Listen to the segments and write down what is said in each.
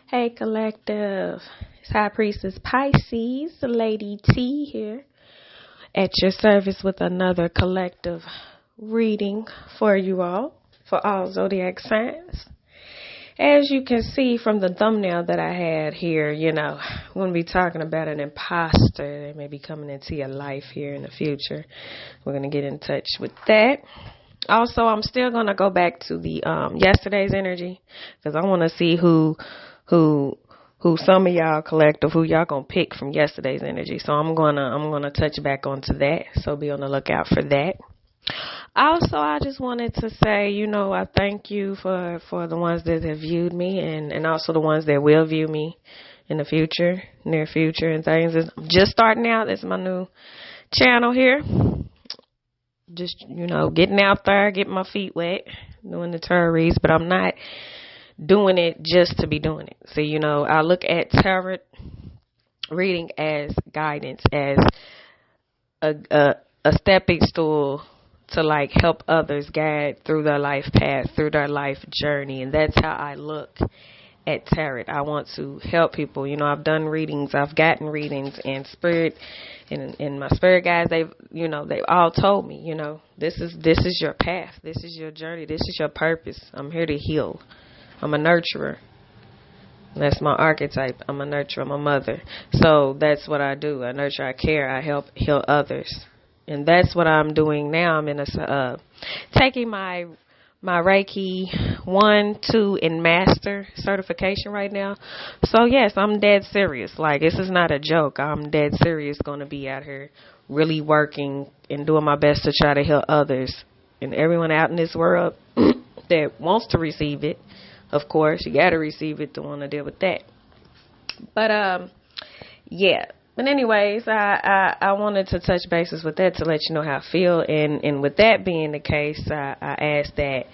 Hey, collective. It's High Priestess Pisces, Lady T here at your service with another collective reading for you all, for all zodiac signs. As you can see from the thumbnail that I had here, we're going to be talking about an imposter that may be coming into your life here in the future. We're going to get in touch with that. Also, I'm still going to go back to the yesterday's energy because I want to see who some of y'all collective, who y'all gonna pick from yesterday's energy. So I'm gonna touch back onto that. So be on the lookout for that. Also, I just wanted to say, I thank you for the ones that have viewed me and also the ones that will view me in the future, near future and things. I'm just starting out. It's my new channel here. Just, getting out there, getting my feet wet, doing the tarot reads, but I'm not doing it just to be doing it. So, I look at tarot reading as guidance, as a stepping stool to help others guide through their life path, through their life journey. And that's how I look at tarot. I want to help people. I've done readings, I've gotten readings, and spirit and my spirit guides, they've all told me, this is your path, this is your journey, this is your purpose. I'm here to heal. I'm a nurturer. That's my archetype. I'm a nurturer. I'm a mother. So that's what I do. I nurture, I care, I help heal others. And that's what I'm doing now. I'm in taking my Reiki 1, 2, and Master certification right now. So yes, I'm dead serious. This is not a joke. I'm dead serious going to be out here really working and doing my best to try to heal others. And everyone out in this world that wants to receive it. Of course, you got to receive it to want to deal with that. But, yeah. But anyways, I wanted to touch bases with that to let you know how I feel. And with that being the case, I ask that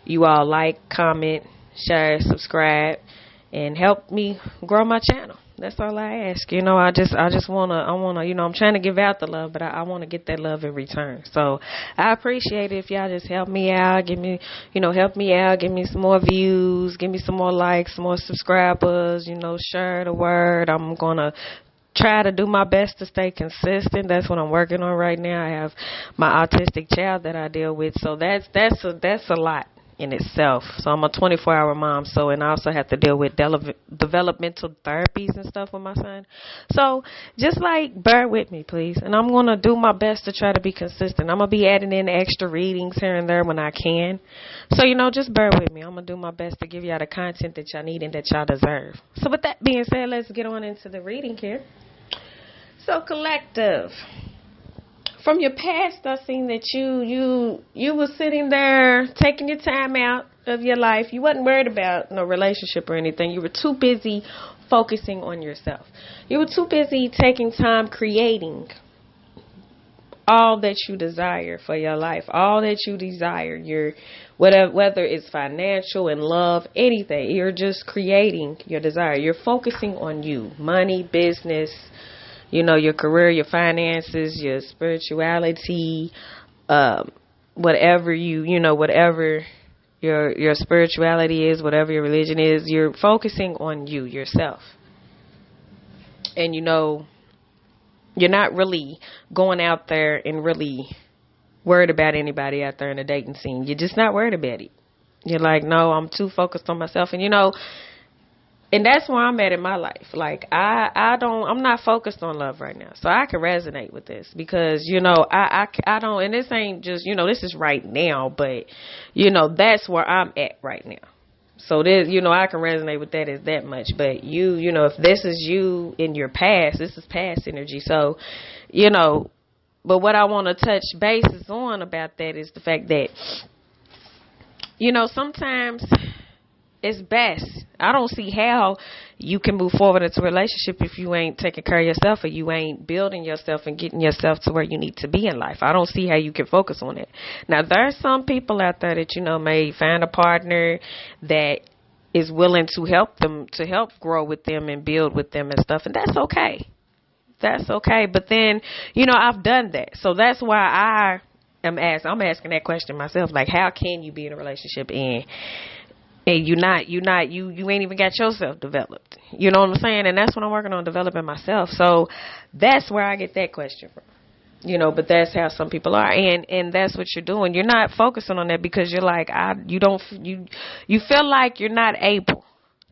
you all like, comment, share, subscribe, and help me grow my channel. That's all I ask. I just want to, I'm trying to give out the love, but I want to get that love in return. So I appreciate it if y'all just help me out, help me out, give me some more views, give me some more likes, some more subscribers, share the word. I'm going to try to do my best to stay consistent. That's what I'm working on right now. I have my autistic child that I deal with. So that's a lot in itself. So I'm a 24-hour mom. And I also have to deal with developmental therapies and stuff with my son. So just bear with me, please. And I'm going to do my best to try to be consistent. I'm going to be adding in extra readings here and there when I can. So, just bear with me. I'm going to do my best to give y'all the content that y'all need and that y'all deserve. So with that being said, let's get on into the reading here. So collective. From your past, I've seen that you were sitting there taking your time out of your life. You wasn't worried about no relationship or anything. You were too busy focusing on yourself. You were too busy taking time creating all that you desire for your life, all that you desire. Whether it's financial and love, anything. You're just creating your desire. You're focusing on you, money, business, your career, your finances, your spirituality, whatever whatever your spirituality is, whatever your religion is, you're focusing on you, yourself. And you're not really going out there and really worried about anybody out there in the dating scene. You're just not worried about it. You're like, no, I'm too focused on myself. And that's where I'm at in my life. I'm not focused on love right now. So I can resonate with this because, I don't, and this ain't just, this is right now, but, that's where I'm at right now. So this, I can resonate with that as that much. But if this is you in your past, this is past energy. So, but what I want to touch bases on about that is the fact that, sometimes it's best. I don't see how you can move forward into a relationship if you ain't taking care of yourself or you ain't building yourself and getting yourself to where you need to be in life. I don't see how you can focus on it. Now, there are some people out there that, may find a partner that is willing to help them, to help grow with them and build with them and stuff. And that's okay. That's okay. But then, I've done that. So that's why I'm asking that question myself. How can you be in a relationship and And you ain't even got yourself developed. You know what I'm saying? And that's what I'm working on, developing myself. So that's where I get that question from. But that's how some people are, and that's what you're doing. You're not focusing on that because you're like, you feel like you're not able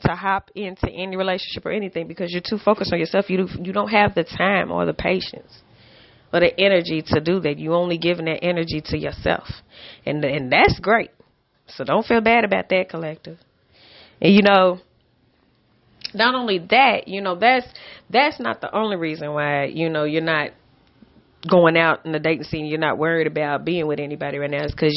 to hop into any relationship or anything because you're too focused on yourself. You don't have the time or the patience or the energy to do that. You only giving that energy to yourself, and that's great. So don't feel bad about that, collective. And not only that, that's not the only reason why you're not going out in the dating scene. You're not worried about being with anybody right now. It's because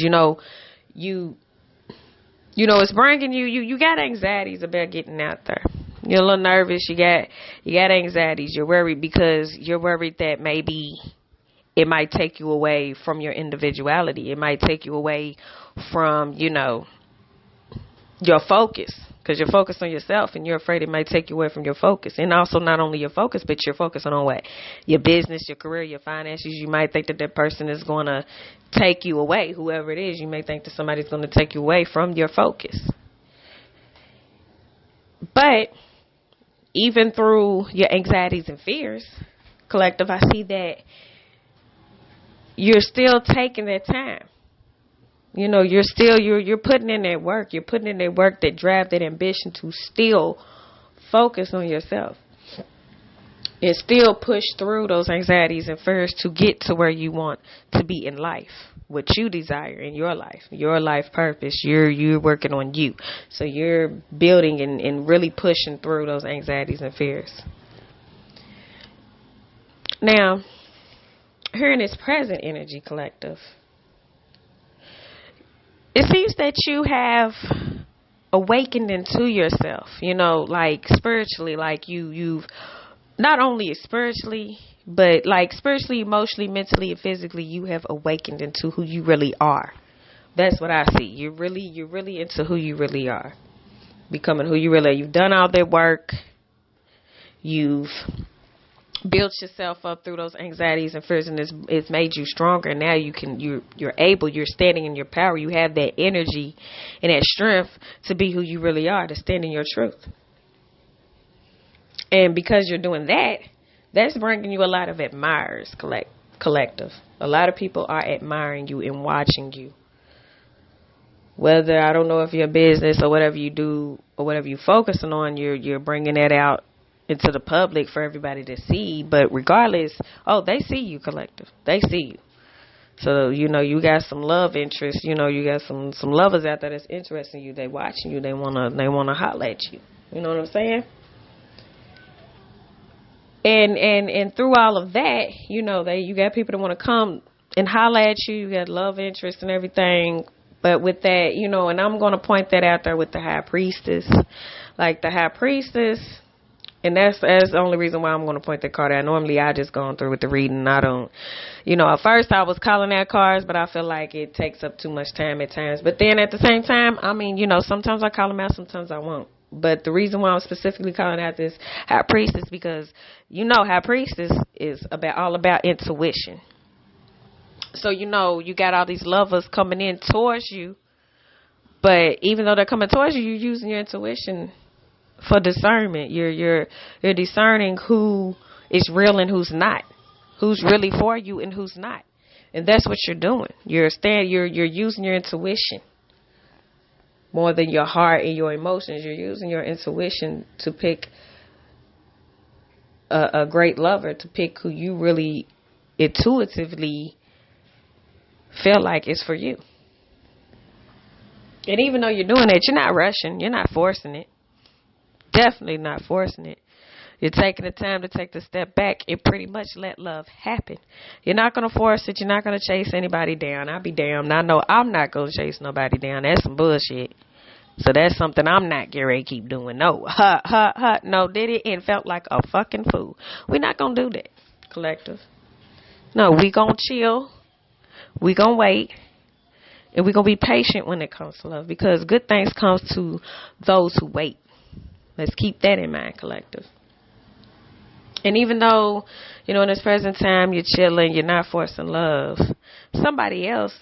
it's bringing you got anxieties about getting out there. You're a little nervous. You got anxieties. You're worried because you're worried that maybe it might take you away from your individuality. It might take you away from your focus, because you're focused on yourself and you're afraid it might take you away from your focus. And also not only your focus, but you're focusing on what? Your business, your career, your finances. You might think that person is going to take you away, whoever it is. You may think that somebody's going to take you away from your focus. But even through your anxieties and fears, collective, I see that you're still taking that time. You're putting in that work. You're putting in that work, that drive, that ambition to still focus on yourself and still push through those anxieties and fears to get to where you want to be in life, what you desire in your life purpose. You're working on you. So you're building and really pushing through those anxieties and fears. Now, here in this present energy, collective, it seems that you have awakened into yourself, like spiritually, like you've not only spiritually, but like spiritually, emotionally, mentally, and physically, you have awakened into who you really are. That's what I see. You're really into who you really are, becoming who you really are. You've done all that work. You've built yourself up through those anxieties and fears, and it's made you stronger. Now you're standing in your power. You have that energy and that strength to be who you really are, to stand in your truth. And because you're doing that, that's bringing you a lot of admirers, collective. A lot of people are admiring you and watching you. Whether, I don't know if your business or whatever you do or whatever you're focusing on, you're bringing that out into the public for everybody to see. But regardless, they see you, collective. They see you. So, you got some love interest. You got some lovers out there that's interested in you. They watching you. They wanna holler at you. You know what I'm saying? And through all of that, you got people that want to come and holler at you. You got love interest and everything. But with that, and I'm going to point that out there with the high priestess. Like the high priestess. And that's the only reason why I'm going to point that card out. Normally, I just go through with the reading. I don't, at first I was calling out cards, but I feel like it takes up too much time at times. But then at the same time, sometimes I call them out, sometimes I won't. But the reason why I'm specifically calling out this high priestess is because, high priestess is all about intuition. So, you got all these lovers coming in towards you. But even though they're coming towards you, you're using your intuition for discernment. You're discerning who is real and who's not, who's really for you and who's not. And that's what you're doing. You're using your intuition more than your heart and your emotions. You're using your intuition to pick a great lover, to pick who you really intuitively feel like is for you. And even though you're doing that, you're not rushing. You're not forcing it. Definitely not forcing it. You're taking the time to take the step back and pretty much let love happen. You're not going to force it. You're not going to chase anybody down. I'll be damned. I know I'm not going to chase nobody down. That's some bullshit. So that's something I'm not getting ready to keep doing. No. No, did it and felt like a fucking fool. We're not going to do that, collective. No, we going to chill. We going to wait. And we're going to be patient when it comes to love, because good things come to those who wait. Let's keep that in mind, collective. And even though, in this present time, you're chilling, you're not forcing love, somebody else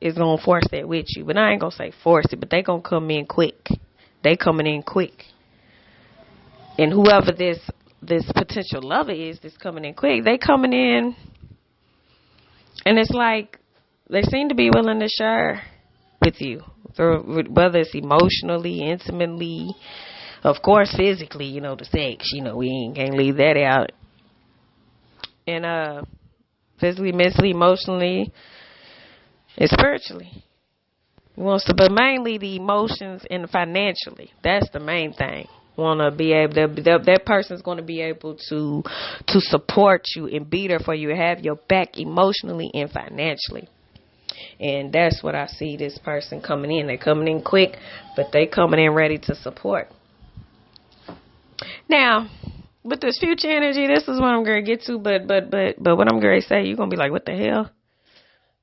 is going to force that with you. But I ain't going to say force it, but they going to come in quick. They coming in quick. And whoever this potential lover is that's coming in quick, they coming in, and it's like they seem to be willing to share with you, whether it's emotionally, intimately, of course, physically, the sex, we can't leave that out. And physically, mentally, emotionally, and spiritually. He wants to, but mainly the emotions and financially. That's the main thing. Want to be able that person's going to be able to support you and be there for you, have your back emotionally and financially. And that's what I see this person coming in. They're coming in quick, but they coming in ready to support. Now, with this future energy, this is what I'm going to get to, but what I'm going to say, you're going to be like, what the hell?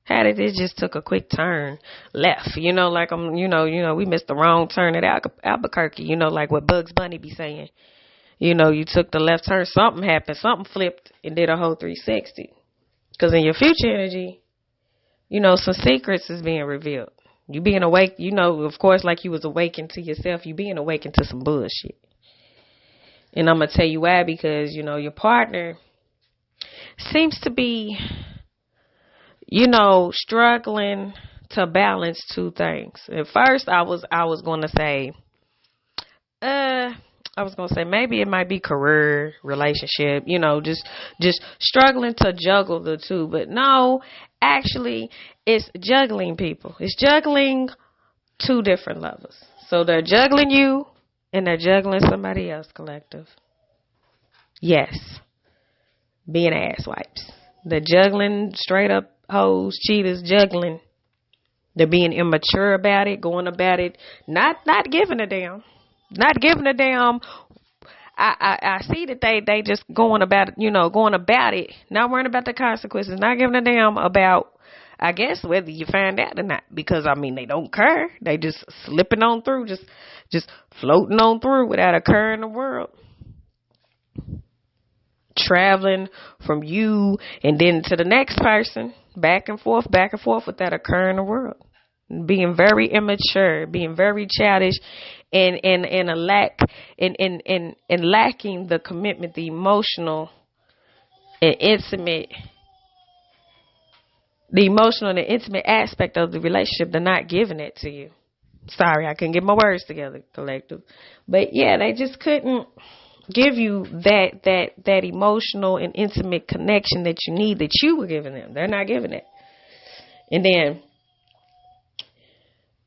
How did it just took a quick turn left? Like we missed the wrong turn at Albuquerque, like what Bugs Bunny be saying. You took the left turn, something happened, something flipped and did a whole 360. Because in your future energy, some secrets is being revealed. You being awake, of course, like you was awakened to yourself, you being awakened to some bullshit. And I'm going to tell you why, because, your partner seems to be, struggling to balance two things. At first, I was going to say, maybe it might be career, relationship, just struggling to juggle the two. But no, actually, it's juggling people. It's juggling two different levels. So they're juggling you and they're juggling somebody else, collective. Yes. Being asswipes. They're juggling straight up hoes, cheaters, juggling. They're being immature about it, going about it, not giving a damn. Not giving a damn. I see that they just going about it, not worrying about the consequences, not giving a damn about, I guess, whether you find out or not. Because, they don't care. They just slipping on through, just floating on through without a care in the world. Traveling from you and then to the next person, back and forth without a care in the world. Being very immature, being very childish, and a lack and lacking the commitment, the emotional and intimate aspect of the relationship. They're not giving it to you. Sorry, I couldn't get my words together, collective. But yeah, they just couldn't give you that emotional and intimate connection that you need, that you were giving them. They're not giving it. And then,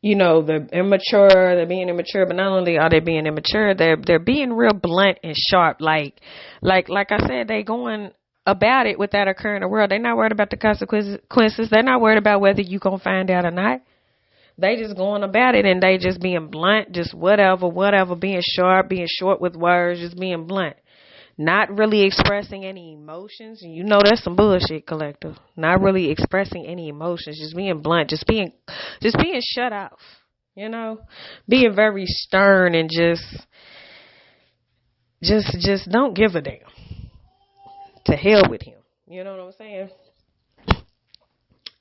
they're immature, they're being immature, but not only are they being immature, they're being real blunt and sharp. Like I said, they going about it without a care in the world. They're not worried about the consequences. They're not worried about whether you gonna find out or not. They just going about it and they just being blunt, just whatever, being sharp, being short with words, just being blunt. Not really expressing any emotions. That's some bullshit, collective. Not really expressing any emotions, just being blunt, just being shut off. Being very stern and just don't give a damn. To hell with him. You know what I'm saying?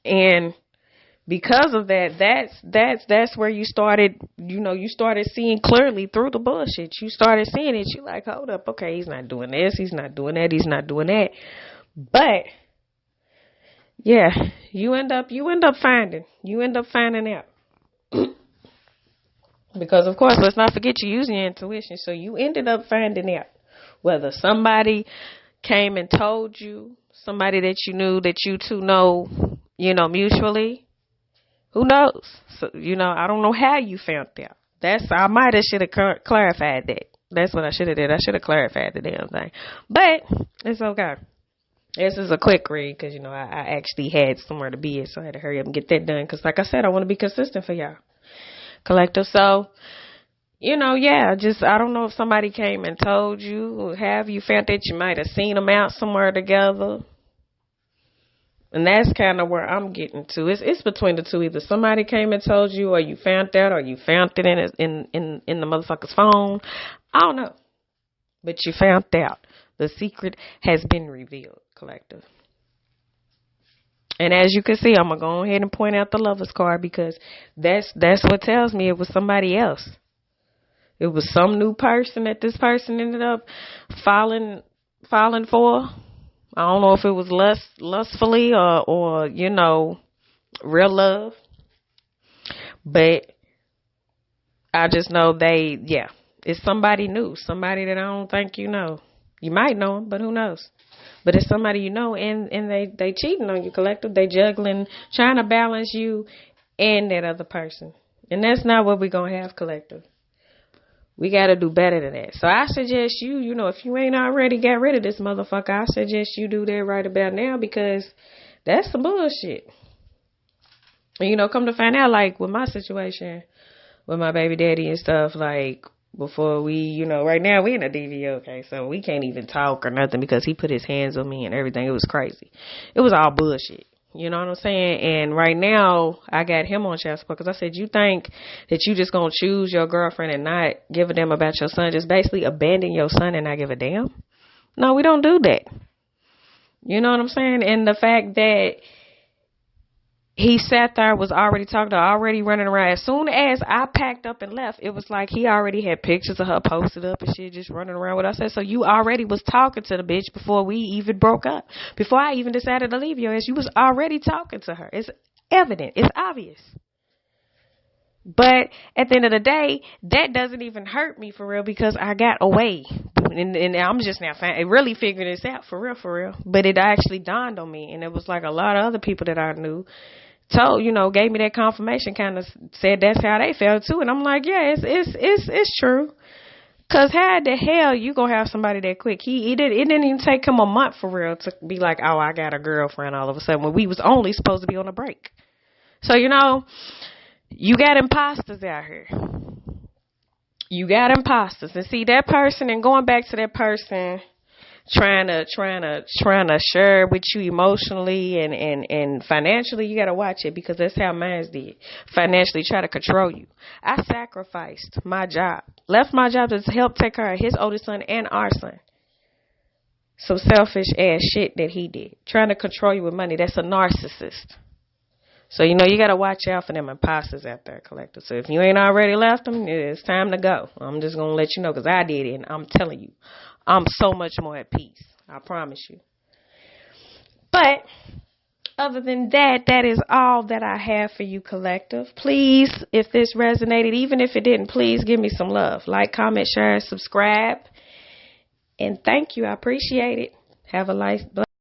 And because of that, that's where you started, you started seeing clearly through the bullshit. You started seeing it. You like, hold up, okay, he's not doing this, he's not doing that, he's not doing that. But yeah, you end up finding out. Because of course, let's not forget you're using your intuition. So you ended up finding out whether somebody came and told you, somebody that you knew, that you two know, mutually. Who knows? So, I don't know how you found out. I should have clarified that. That's what I should have did. I should have clarified the damn thing. But it's okay. This is a quick read because, I actually had somewhere to be at, so I had to hurry up and get that done. Because like I said, I want to be consistent for y'all. Collective. So, I don't know if somebody came and told you, or have you found that you might have seen them out somewhere together. And that's kind of where I'm getting to. It's between the two. Either somebody came and told you, or you found out, or you found it in the motherfucker's phone. I don't know. But you found out. The secret has been revealed, collective. And as you can see, I'm going to go ahead and point out the lover's card because that's what tells me it was somebody else. It was some new person that this person ended up falling for. I don't know if it was lustfully or real love. But I just know it's somebody new, somebody that I don't think you know. You might know them, but who knows? But it's somebody you know, and they cheating on you, collective. They juggling, trying to balance you and that other person. And that's not what we're going to have, collective. We got to do better than that. So I suggest you, if you ain't already got rid of this motherfucker, I suggest you do that right about now, because that's some bullshit. And, come to find out, like, with my situation, with my baby daddy and stuff, like, before we, right now we in a DVO, okay, so we can't even talk or nothing because he put his hands on me and everything. It was crazy. It was all bullshit. You know what I'm saying? And right now, I got him on child support because I said, you think that you just going to choose your girlfriend and not give a damn about your son, just basically abandon your son and not give a damn? No, we don't do that. You know what I'm saying? And the fact that he sat there, was already talking to her, already running around. As soon as I packed up and left, it was like he already had pictures of her posted up and shit, just running around with us. I said, so you already was talking to the bitch before we even broke up. Before I even decided to leave your ass, you was already talking to her. It's evident. It's obvious. But at the end of the day, that doesn't even hurt me for real, because I got away. And I'm just now really figuring this out for real. But it actually dawned on me. And it was like a lot of other people that I knew gave me that confirmation, kind of said that's how they felt too. And I'm like, yeah, it's true. Cause how the hell you gonna have somebody that quick? It didn't even take him a month for real to be like, oh, I got a girlfriend all of a sudden, when we was only supposed to be on a break. So, you got imposters out here. You got imposters. And see, that person, and going back to that person trying to share with you emotionally and financially, you got to watch it, because that's how mine did. Financially try to control you. I sacrificed my job, left my job to help take care of his oldest son and our son. Some selfish ass shit that he did, trying to control you with money. That's a narcissist. So, you got to watch out for them imposters out there, collector. So if you ain't already left them, it's time to go. I'm just going to let you know, because I did it, and I'm telling you, I'm so much more at peace. I promise you. But other than that, that is all that I have for you, collective. Please, if this resonated, even if it didn't, please give me some love. Like, comment, share, subscribe. And thank you. I appreciate it. Have a nice